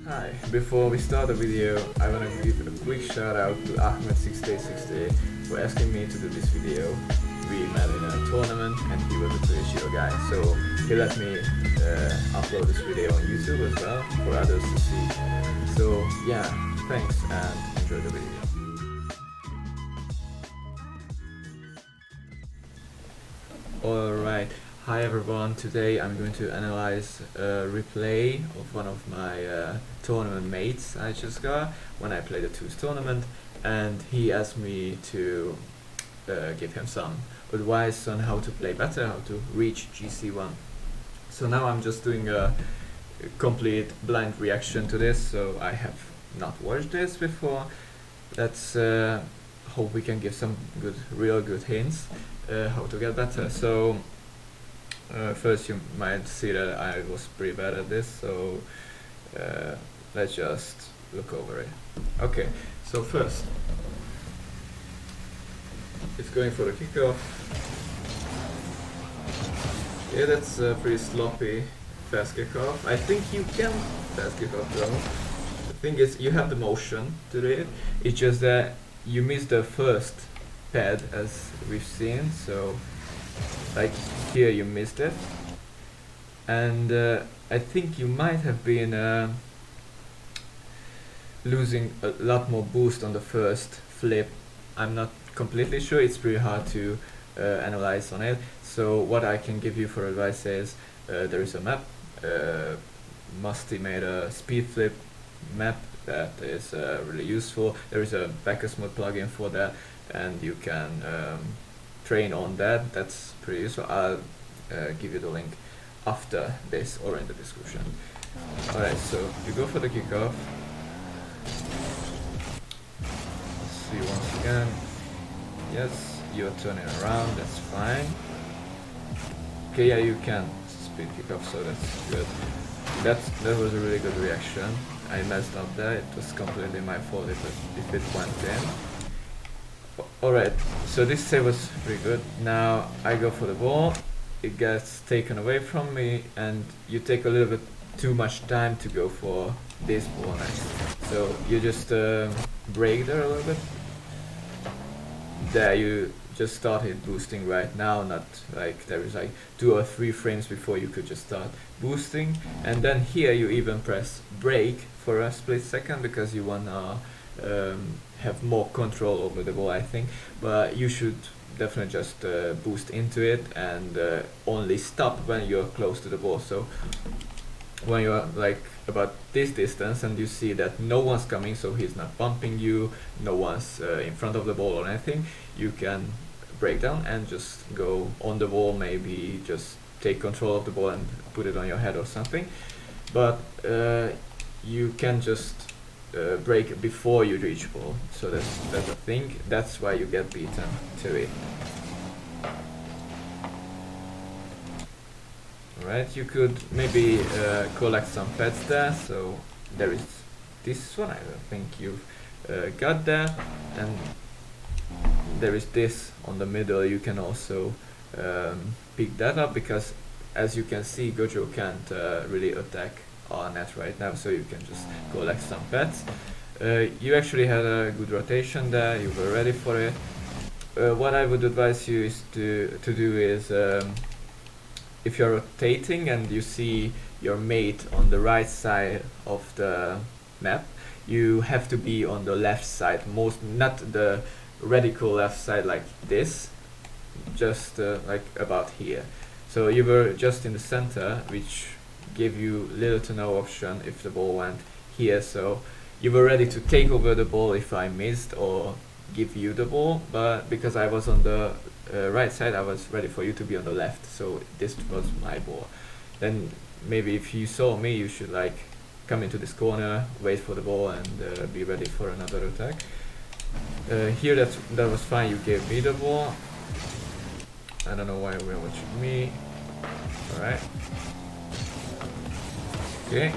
Hi, before we start the video, I want to give a quick shout out to Ahmed6868 for asking me to do this video. We met in a tournament and he was a pretty chill guy, so he let me upload this video on YouTube as well for others to see. So yeah, thanks and enjoy the video. Alright, hi everyone, today I'm going to analyze a replay of one of my tournament mates I just got when I played the TOOS tournament, and he asked me to give him some advice on how to play better, how to reach GC1. So now I'm just doing a complete blind reaction to this, so I have not watched this before. Let's hope we can give some real good hints how to get better. So first you might see that I was pretty bad at this, so let's just look over it. Okay, so first it's going for the kickoff. Yeah, that's a pretty sloppy fast kickoff. I think you can fast kickoff though. The thing is, you have the motion to do it. It's just that you miss the first pad as we've seen, so like here you missed it, and I think you might have been losing a lot more boost on the first flip. I'm not completely sure, it's pretty hard to analyze on it. So what I can give you for advice is there is a map. Musty made a Speedflip map that is really useful. There is a backers mode plugin for that, and you can train on that. That's pretty useful. I'll give you the link after this or in the description. Alright, so you go for the kickoff. Let's see once again. Yes, you're turning around, that's fine. Okay, yeah, you can speed kickoff, so that's good. That was a really good reaction. I messed up there, it was completely my fault if it went in. Alright, so this save was pretty good. Now I go for the ball, it gets taken away from me, and you take a little bit too much time to go for this ball next. So you just break there a little bit. There, you just started boosting right now, not like there is like 2 or 3 frames before you could just start boosting. And then here you even press break for a split second because you wanna have more control over the ball, I think. But you should definitely just boost into it and only stop when you're close to the ball. So when you're like about this distance and you see that no one's coming, so he's not bumping you, no one's in front of the ball or anything, you can break down and just go on the ball, maybe just take control of the ball and put it on your head or something. But you can just break before you reach ball, so that's a thing. That's why you get beaten to it. Alright, you could maybe collect some pets there, so there is this one, I don't think you've got there, and there is this on the middle. You can also pick that up because as you can see, Gojo can't really attack our net right now, so you can just collect some pets. You actually had a good rotation there, you were ready for it. What I would advise you is to do is if you're rotating and you see your mate on the right side of the map, you have to be on the left side, not the radical left side like this, just like about here. So you were just in the center, which gave you little to no option if the ball went here. So you were ready to take over the ball if I missed or give you the ball, but because I was on the right side, I was ready for you to be on the left, so this was my ball. Then maybe if you saw me, you should like come into this corner, wait for the ball, and be ready for another attack. Here that was fine, you gave me the ball. I don't know why we're watching me. Alright. Okay,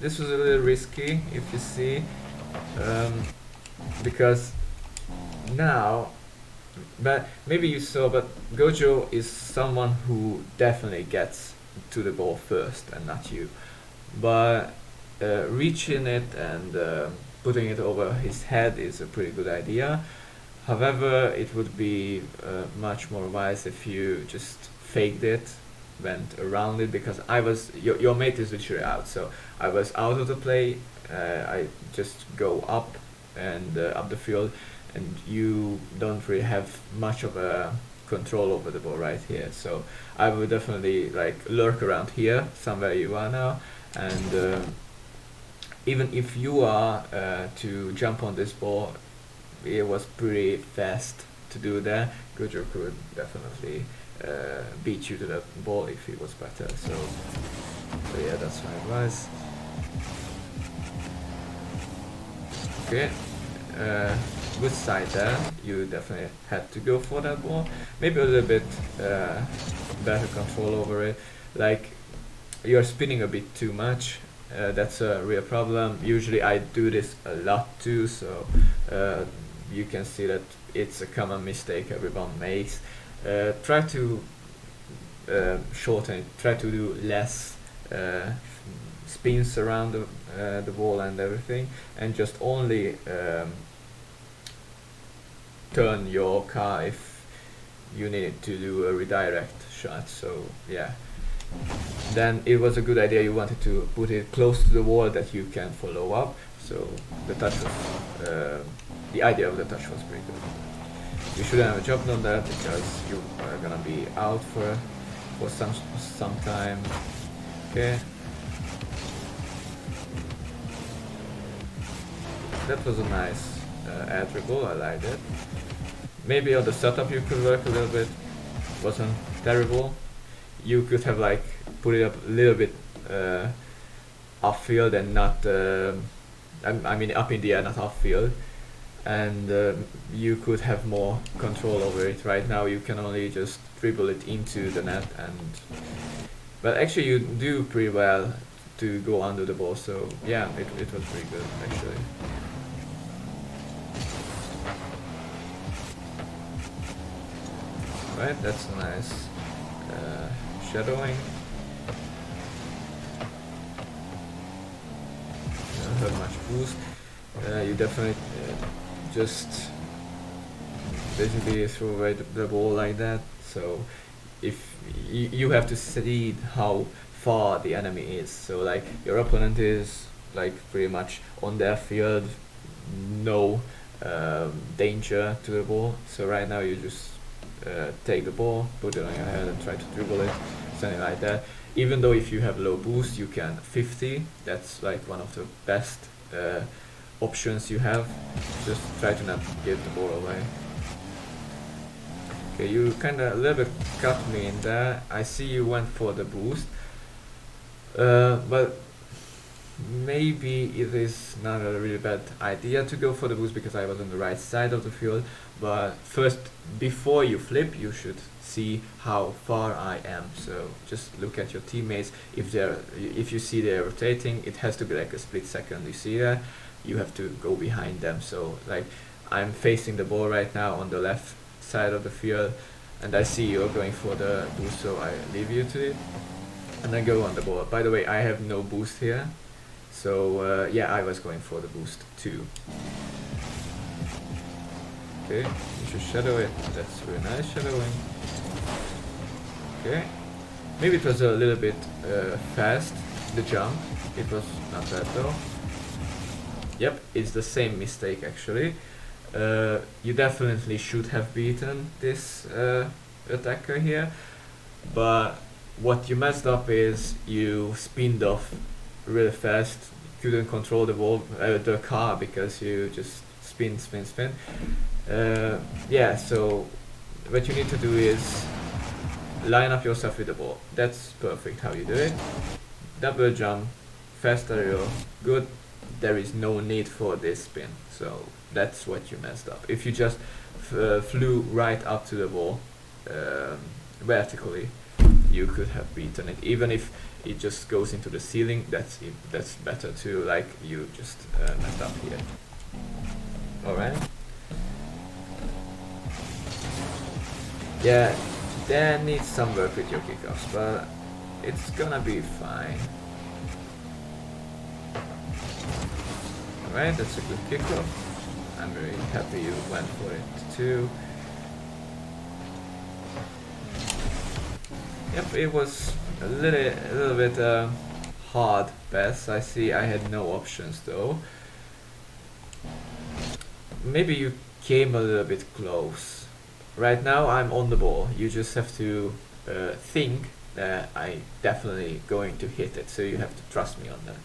this was a little risky if you see, because now, but maybe you saw, but Gojo is someone who definitely gets to the ball first and not you. But reaching it and putting it over his head is a pretty good idea. However, it would be much more wise if you just faked it, went around it, because your mate is literally out, so I was out of the play. I just go up and up the field, and you don't really have much of a control over the ball right here. So I would definitely like lurk around here, somewhere you are now, and even if you are to jump on this ball, it was pretty fast to do that. Gojo could definitely beat you to that ball if he was better. So yeah, that's my advice. Okay, good side there. You definitely had to go for that ball. Maybe a little bit better control over it. Like, you're spinning a bit too much. That's a real problem. Usually I do this a lot too, so you can see that it's a common mistake everyone makes. Try to shorten it, try to do less spins around the ball and everything, and just only turn your car if you need to do a redirect shot. So yeah, then it was a good idea. You wanted to put it close to the wall that you can follow up. So the touch was, the idea of the touch was pretty good. You shouldn't have jumped on that because you are gonna be out for some time. Okay. That was a nice air dribble. I liked it. Maybe on the setup you could work a little bit. Wasn't terrible. You could have like put it up a little bit upfield and not I mean up in the air, not upfield, and you could have more control over it. Right now you can only just dribble it into the net, but actually you do pretty well to go under the ball, so yeah, it was pretty good actually. Right, that's nice. Shadowing. Don't have much boost. You definitely just basically throw away the ball like that. So if you have to see how far the enemy is. So like your opponent is like pretty much on their field, no danger to the ball. So right now you just take the ball, put it on your head and try to dribble it, something like that. Even though if you have low boost you can 50, that's like one of the best options you have. Just try to not give the ball away. Okay, you kinda a little bit cut me in there. I see you went for the boost, but maybe it is not a really bad idea to go for the boost because I was on the right side of the field. But first, before you flip, you should see how far I am. So just look at your teammates. If you see they're rotating, it has to be like a split second. You see that? You have to go behind them. So like I'm facing the ball right now on the left side of the field, and I see you're going for the boost, so I leave you to it, and I go on the ball. By the way, I have no boost here. So yeah, I was going for the boost too. Okay, you should shadow it. That's very nice shadowing. Okay, maybe it was a little bit fast, the jump. It was not bad though. Yep, it's the same mistake actually. You definitely should have beaten this attacker here, but what you messed up is you spinned off really fast. Couldn't control the ball, the car, because you just spin. Yeah, so what you need to do is line up yourself with the ball. That's perfect how you do it. Double jump, fast aerial, good. There is no need for this spin, so that's what you messed up. If you just flew right up to the ball vertically, you could have beaten it. Even if it just goes into the ceiling, that's better too. Like you just messed up here. All right. Yeah, there needs some work with your kickoffs, but it's gonna be fine. Alright, that's a good kickoff. I'm very happy you went for it too. Yep, it was a little bit hard pass. I see I had no options though. Maybe you came a little bit close. Right now I'm on the ball. You just have to think that I definitely going to hit it. So you have to trust me on that.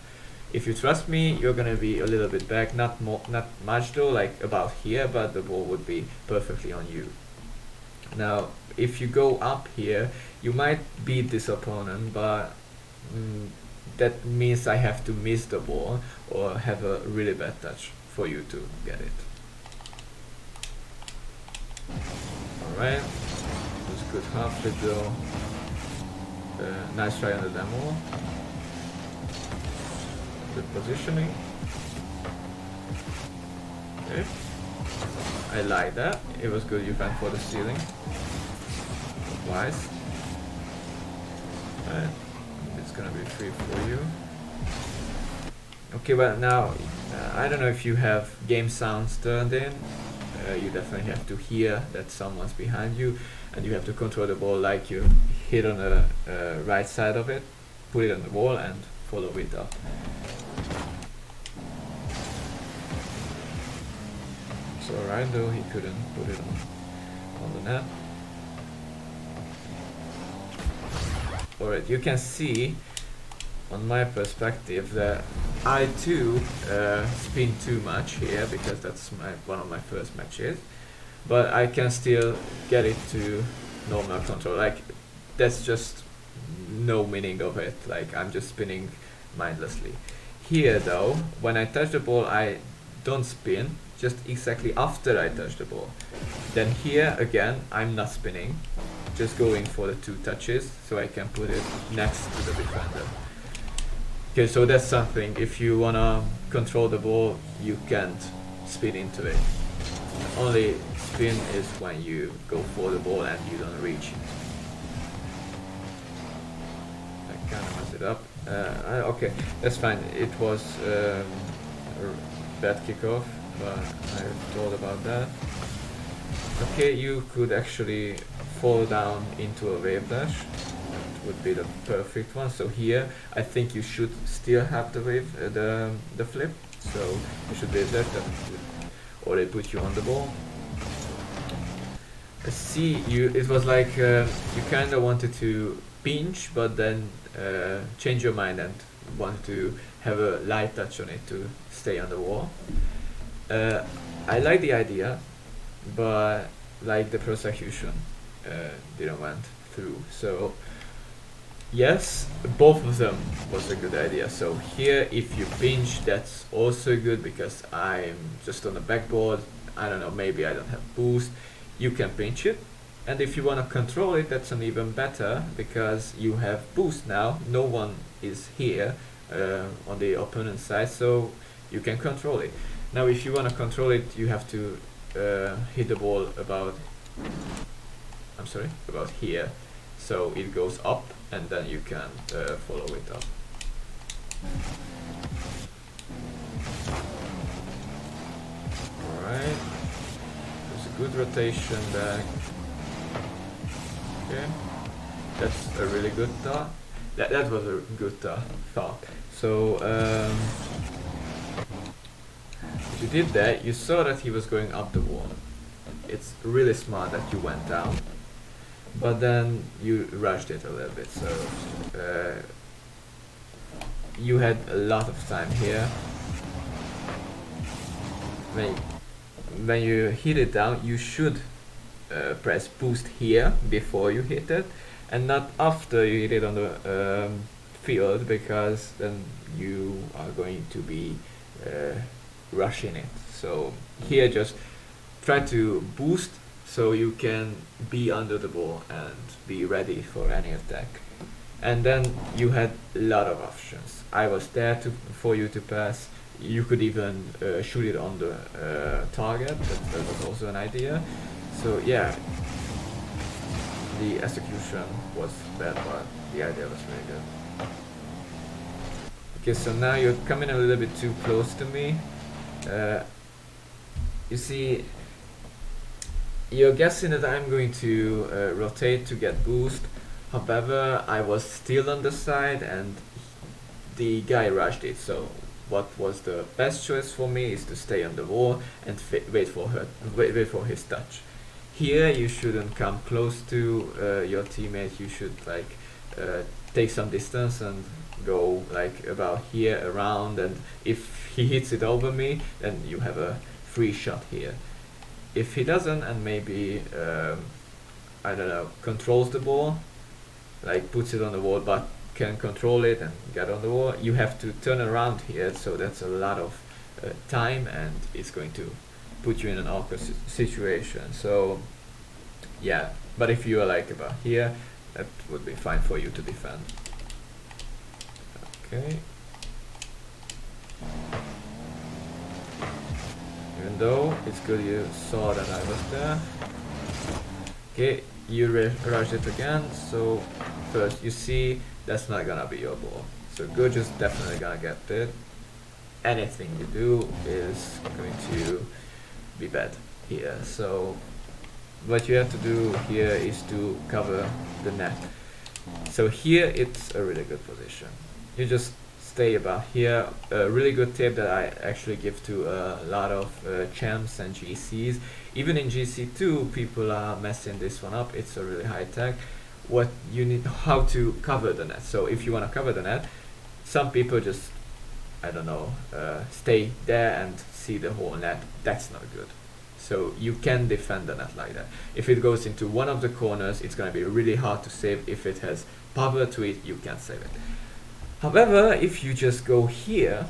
If you trust me, you're gonna be a little bit back, not much though, like about here, but the ball would be perfectly on you. Now, if you go up here, you might beat this opponent, but that means I have to miss the ball or have a really bad touch for you to get it. Alright, it was a good half flip though. Nice try on the demo. Good positioning. Okay. I like that. It was good you went for the ceiling. Twice. Right. It's gonna be free for you. Okay, well now, I don't know if you have game sounds turned in. You definitely have to hear that someone's behind you, and you have to control the ball like you hit on the right side of it, put it on the wall and follow it up. It's alright though, he couldn't put it on the net. Alright, you can see on my perspective that I too spin too much here because that's one of my first matches, but I can still get it to normal control. Like that's just no meaning of it, like I'm just spinning mindlessly. Here though, when I touch the ball I don't spin, just exactly after I touch the ball. Then here again I'm not spinning, just going for the two touches so I can put it next to the defender. Okay, so that's something, if you wanna control the ball, you can't spin into it. Only spin is when you go for the ball and you don't reach it. I kinda messed it up. Okay, that's fine. It was a bad kickoff, but I thought about that. Okay, you could actually fall down into a wave dash. Would be the perfect one. So here I think you should still have the wave, the flip, so you should wave dash that would, or they put you on the ball. See, it was like you kind of wanted to pinch but then change your mind and want to have a light touch on it to stay on the wall. I like the idea, but like the prosecution didn't went through. So yes, both of them was a good idea. So here if you pinch, that's also good because I'm just on the backboard. I don't know, maybe I don't have boost. You can pinch it, and if you want to control it, that's an even better because you have boost now. No one is here on the opponent's side, so you can control it. Now if you want to control it, you have to hit the ball about here, so it goes up and then you can follow it up. Alright, there's a good rotation back. Okay, that's a really good thought. That was a good thought. So if you did that, you saw that he was going up the wall. It's really smart that you went down, but then you rushed it a little bit, so you had a lot of time here. When you hit it down, you should press boost here before you hit it, and not after you hit it on the field, because then you are going to be rushing it. So here just try to boost so you can be under the ball and be ready for any attack. And then you had a lot of options. I was there for you to pass. You could even shoot it on the target. That was also an idea. So yeah, the execution was bad, but the idea was really good. Okay, so now you're coming a little bit too close to me. You see, you're guessing that I'm going to rotate to get boost. However, I was still on the side and the guy rushed it, so what was the best choice for me is to stay on the wall and wait for his touch. Here you shouldn't come close to your teammate. You should like take some distance and go like about here around, and if he hits it over me, then you have a free shot here. If he doesn't, and maybe I don't know, controls the ball, like puts it on the wall but can control it and get on the wall, you have to turn around here, so that's a lot of time and it's going to put you in an awkward situation. So yeah, but if you are like about here, that would be fine for you to defend. Okay. Even though it's good you saw that I was there. Okay, you rush it again, so first you see that's not gonna be your ball. So Gojo is definitely gonna get it. Anything you do is going to be bad here. So what you have to do here is to cover the net. So here it's a really good position. You just stay about here. A really good tip that I actually give to a lot of champs and GCs. Even in GC2 people are messing this one up. It's a really high tech. What you need, how to cover the net. So if you want to cover the net, some people just, I don't know, stay there and see the whole net. That's not good. So you can defend the net like that. If it goes into one of the corners, it's going to be really hard to save. If it has power to it, you can save it. However, if you just go here,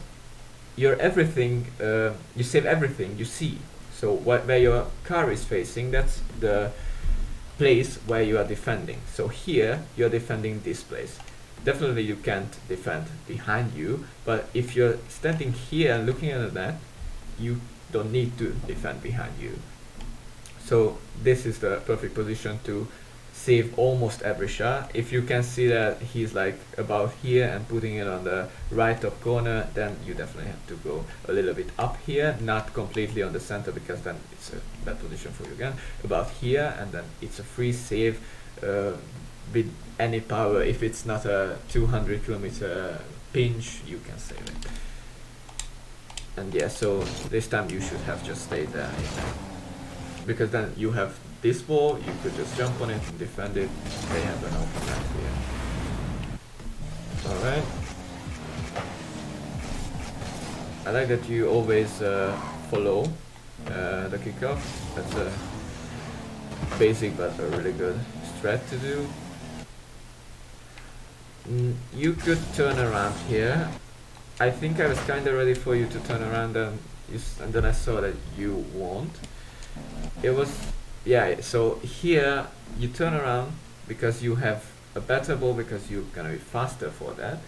you save everything you see. So where your car is facing, that's the place where you are defending. So here, you're defending this place. Definitely you can't defend behind you, but if you're standing here and looking at that, you don't need to defend behind you. So this is the perfect position to save almost every shot. If you can see that he's like about here and putting it on the right top corner, then you definitely have to go a little bit up here, not completely on the center, because then it's a bad position for you again. About here, and then it's a free save with any power. If it's not a 200 kilometer pinch, you can save it. And yeah, so this time you should have just stayed there, because then you have this wall, you could just jump on it and defend it. They have an open net here. Alright. I like that you always follow the kickoff. That's a basic but a really good strat to do. You could turn around here. I think I was kinda ready for you to turn around, and then I saw that you won't. It was, yeah, so here you turn around because you have a better ball, because you're gonna be faster for that.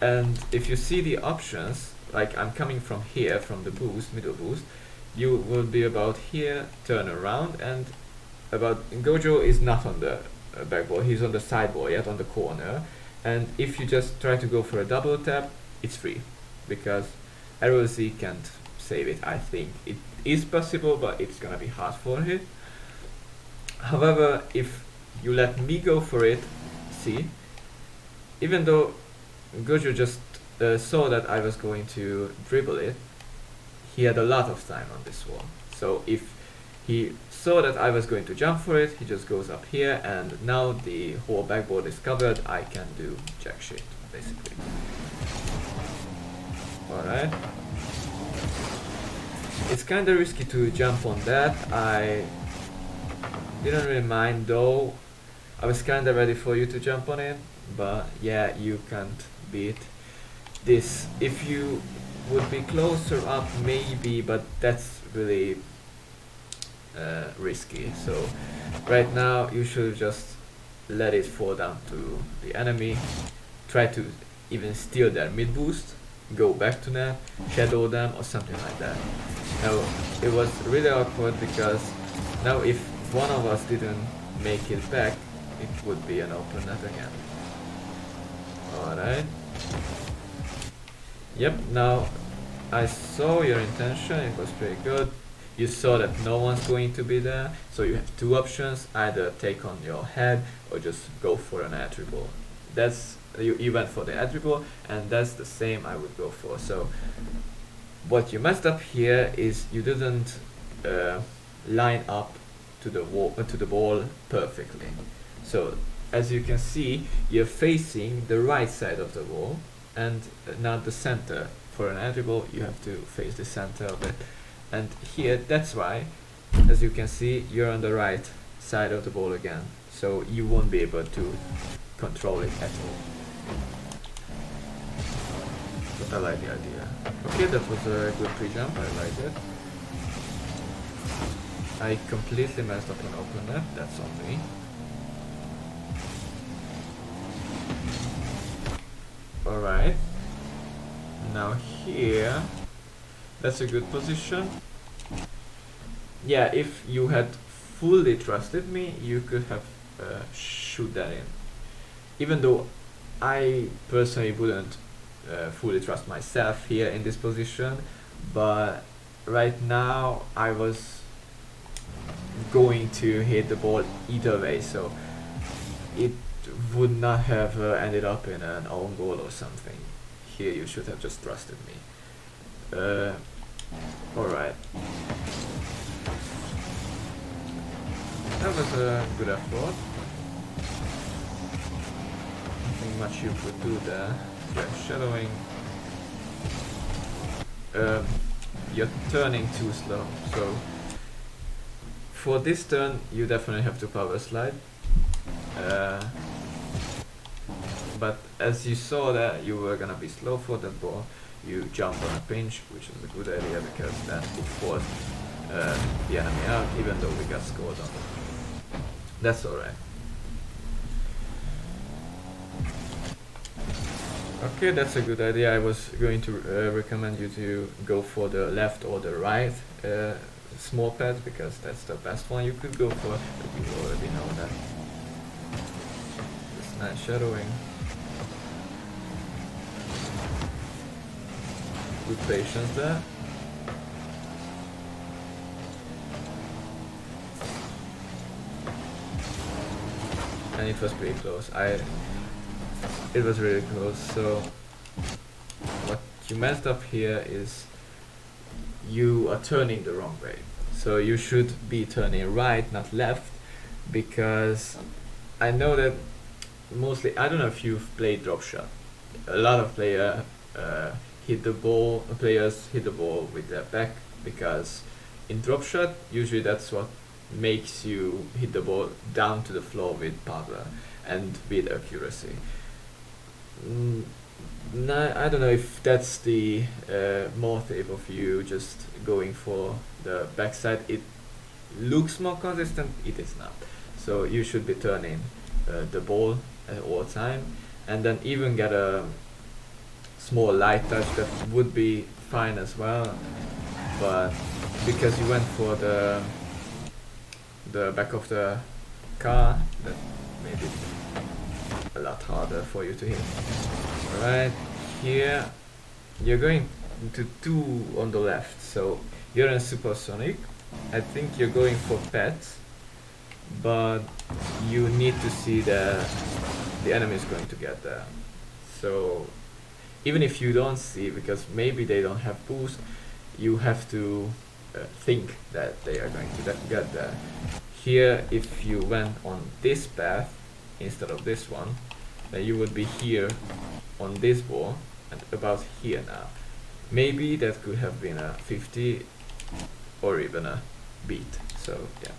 And if you see the options, like I'm coming from here, from the boost, middle boost, you will be about here, turn around, and about Gojo is not on the back ball, he's on the side ball, yet on the corner. And if you just try to go for a double tap, it's free, because ROZ can't save it. I think it is possible, but it's gonna be hard for it. However, if you let me go for it, see, even though Gojo just saw that I was going to dribble it, he had a lot of time on this wall. So if he saw that I was going to jump for it, he just goes up here, and now the whole backboard is covered. I can do jack shit, basically. Alright. It's kinda risky to jump on that. I didn't really mind though. I was kinda ready for you to jump on it, but yeah, you can't beat this. If you would be closer up, maybe, but that's really risky. So right now you should just let it fall down to the enemy. Try to even steal their mid boost, go back to net, shadow them or something like that. Now it was really awkward, because now if one of us didn't make it back, it would be an open net again. Alright. Yep, now I saw your intention, it was pretty good. You saw that no one's going to be there, so you have two options: either take on your head or just go for an attribute. That's you went for the attribute, and that's the same I would go for. So what you messed up here is you didn't line up to the wall to the ball perfectly. So as you can see, you're facing the right side of the wall and not the center. For an attribute, you have to face the center of it. And here, that's why, as you can see, you're on the right side of the ball again. So you won't be able to control it at all. But I like the idea. Okay, that was a good pre-jump, I like it. I completely messed up on open net, that's on me. Alright. Now here, that's a good position. Yeah, if you had fully trusted me, you could have shoot that in. Even though I personally wouldn't fully trust myself here in this position, but right now I was going to hit the ball either way, so it would not have ended up in an own goal or something. Here you should have just trusted me. Alright. That was a good effort. Nothing much you could do there. Yeah, shadowing. You're turning too slow, so for this turn you definitely have to power slide. But as you saw that you were gonna be slow for that ball, you jump on a pinch, which is a good idea because then it forced the enemy out, even though we got scored on it. That's alright. Okay, that's a good idea. I was going to recommend you to go for the left or the right small pads because that's the best one you could go for, but you already know that. Just nice shadowing. Good patience there. And it was pretty close. It was really close. So what you messed up here is you are turning the wrong way. So you should be turning right, not left, because I know that mostly, I don't know if you've played drop shot. A lot of players hit the ball with their back, because in drop shot usually that's what makes you hit the ball down to the floor with power and with accuracy. I don't know if that's the motive of you just going for the backside. It looks more consistent, it is not. So you should be turning the ball at all time, and then even get a small light touch that would be fine as well, but because you went for the back of the car, that made it a lot harder for you to hit. Alright, here you're going to 2 on the left, so you're in supersonic. I think you're going for pets, but you need to see that the enemy is going to get there. So even if you don't see, because maybe they don't have boost, you have to think that they are going to get there. Here, if you went on this path instead of this one, then you would be here on this ball and about here now. Maybe that could have been a 50 or even a beat. So yeah.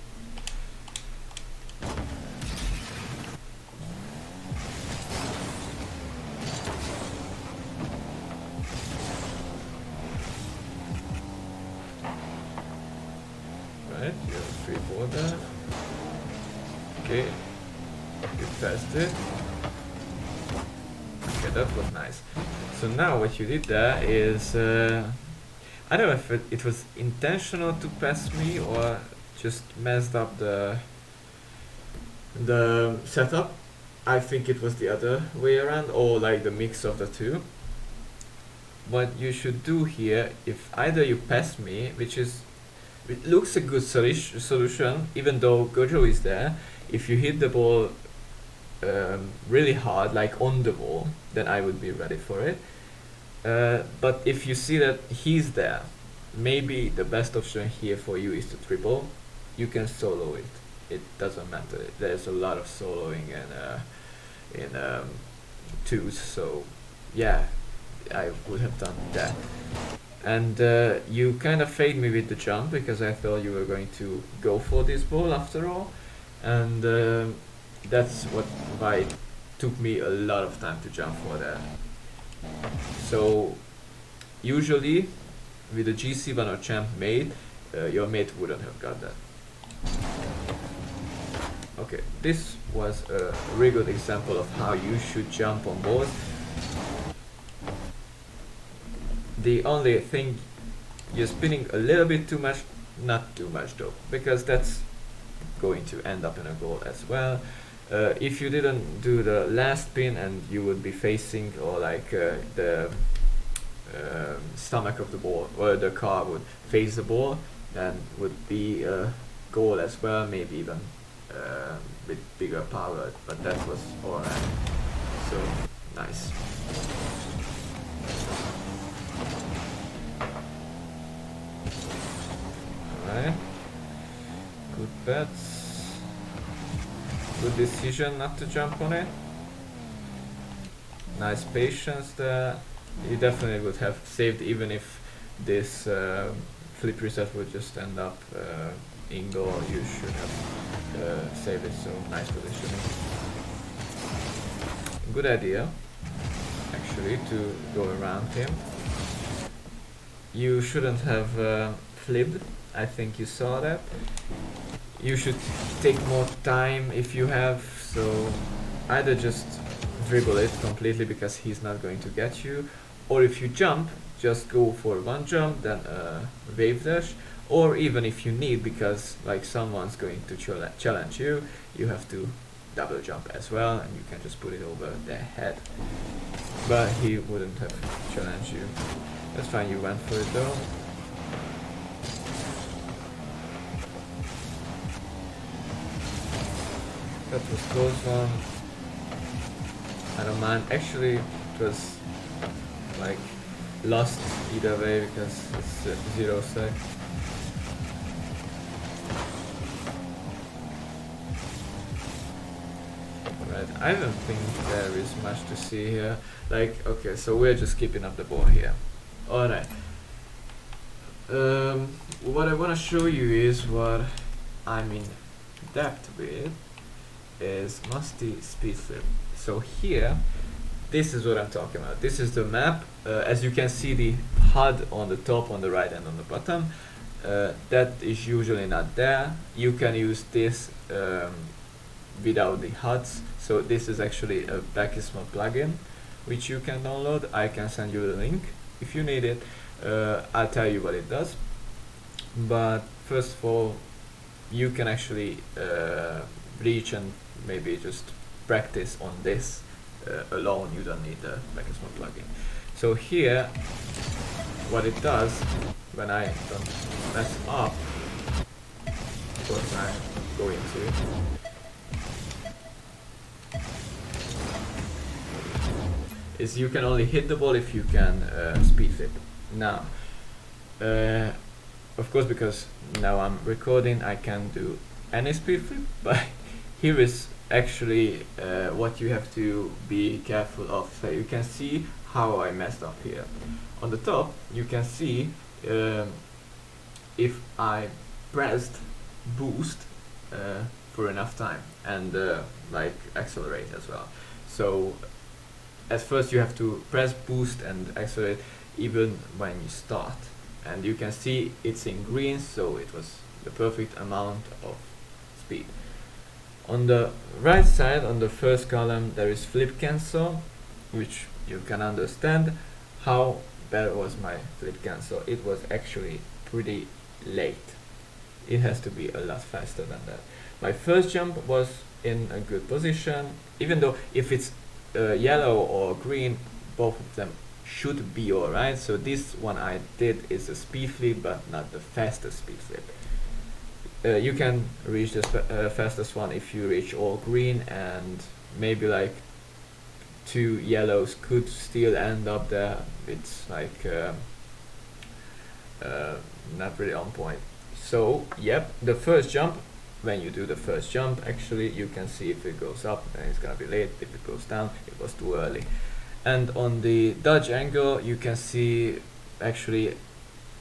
Right, you have 3-4 there. Okay, you passed it. Okay, that was nice. So now what you did there is, I don't know if it was intentional to pass me or just messed up the setup. I think it was the other way around, or like the mix of the two. what you should do here, if either you pass me, it looks a good solution, even though Gojo is there. If you hit the ball really hard, like on the wall, then I would be ready for it. But if you see that he's there, maybe the best option here for you is to triple. You can solo it. It doesn't matter. There's a lot of soloing in twos, so yeah, I would have done that. And you kind of fade me with the jump because I thought you were going to go for this ball after all, and that's why it took me a lot of time to jump for that. So usually with a GC1 or champ mate, your mate wouldn't have got that. Okay, this was a really good example of how you should jump on balls. The only thing, you're spinning a little bit too much, not too much though, because that's going to end up in a goal as well. If you didn't do the last spin and you would be facing, or like the stomach of the ball, or the car would face the ball, then would be a goal as well, maybe even with bigger power, but that was alright. So nice. Alright, good bets, good decision not to jump on it. Nice patience there. You definitely would have saved, even if this flip reset would just end up in goal. You should have saved it, so nice positioning. Good idea actually to go around him. You shouldn't have flipped. I think you saw that. You should take more time if you have, so either just dribble it completely because he's not going to get you, or if you jump, just go for one jump, then wave dash, or even if you need, because like someone's going to challenge you, you have to double jump as well, and you can just put it over their head. But he wouldn't have challenged you. That's fine, you went for it though. That was close one. I don't mind. Actually, it was like lost either way because it's 0 sec. Right, I don't think there is much to see here. Like, okay, so we're just keeping up the ball here. Alright. What I want to show you is what I'm in depth with is Musty Speedflip. So here, this is what I'm talking about. This is the map. As you can see, the HUD on the top, on the right, and on the bottom. That is usually not there. You can use this without the HUDs. So this is actually a Backismo plugin, which you can download. I can send you the link if you need it. I'll tell you what it does. But first of all, you can actually reach and maybe just practice on this alone. You don't need the Backismo plugin. So here, what it does when I don't mess up, what I'm going to, is you can only hit the ball if you can speed flip. Now, of course, because now I'm recording, I can't do any speed flip, but here is actually what you have to be careful of. So you can see how I messed up here. On the top, you can see if I pressed boost for enough time and like accelerate as well. So at first you have to press boost and accelerate even when you start. And you can see it's in green, so it was the perfect amount of speed. On the right side, on the first column, there is flip cancel, which you can understand. How bad was my flip cancel? It was actually pretty late. It has to be a lot faster than that. My first jump was in a good position, even though if it's yellow or green, both of them should be alright. So this one I did is a speed flip, but not the fastest speed flip. You can reach the fastest one if you reach all green, and maybe like 2 yellows could still end up there. It's like not really on point. So yep, the first jump, when you do the first jump, actually you can see if it goes up, then it's gonna be late. If it goes down, it was too early. And on the dodge angle, you can see, actually,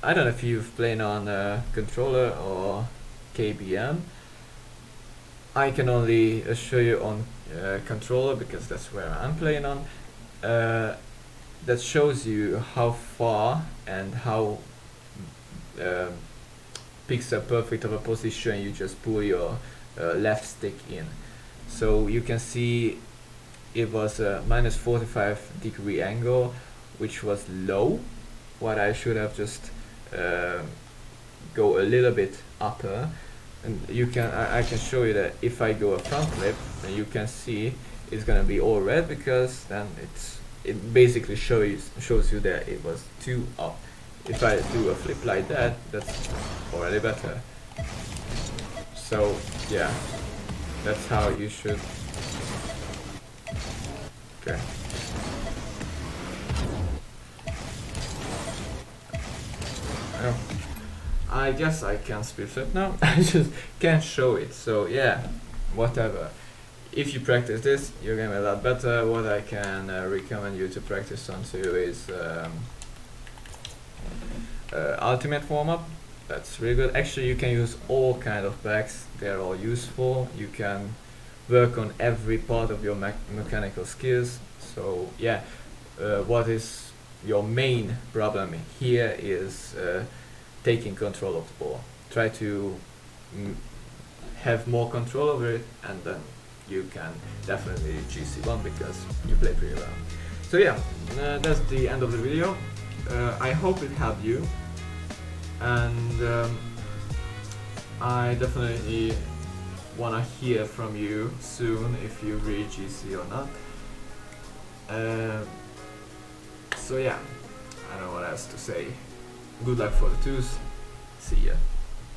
I don't know if you've played on a controller or KBM. I can only show you on controller because that's where I'm playing on. That shows you how far and how pixel perfect of a position you just pull your left stick in. So you can see it was a minus 45-degree angle, which was low. What I should have just go a little bit upper, and you can I can show you that if I go a front flip, then you can see it's gonna be all red, because then it basically shows you that it was too up. If I do a flip like that, that's already better. So yeah, that's how you should. Okay. Oh. I guess I can speed flip now. I just can't show it. So yeah, whatever. If you practice this, you're gonna be a lot better. What I can recommend you to practice on too is ultimate warm-up. That's really good. Actually, you can use all kind of backs. They're all useful. You can work on every part of your mechanical skills. So yeah, what is your main problem here is taking control of the ball. Try to have more control over it, and then you can definitely GC1 because you play pretty well. So yeah, that's the end of the video. I hope it helped you, and I definitely wanna hear from you soon if you reach GC or not. So yeah, I don't know what else to say. Good luck for the twos. See ya.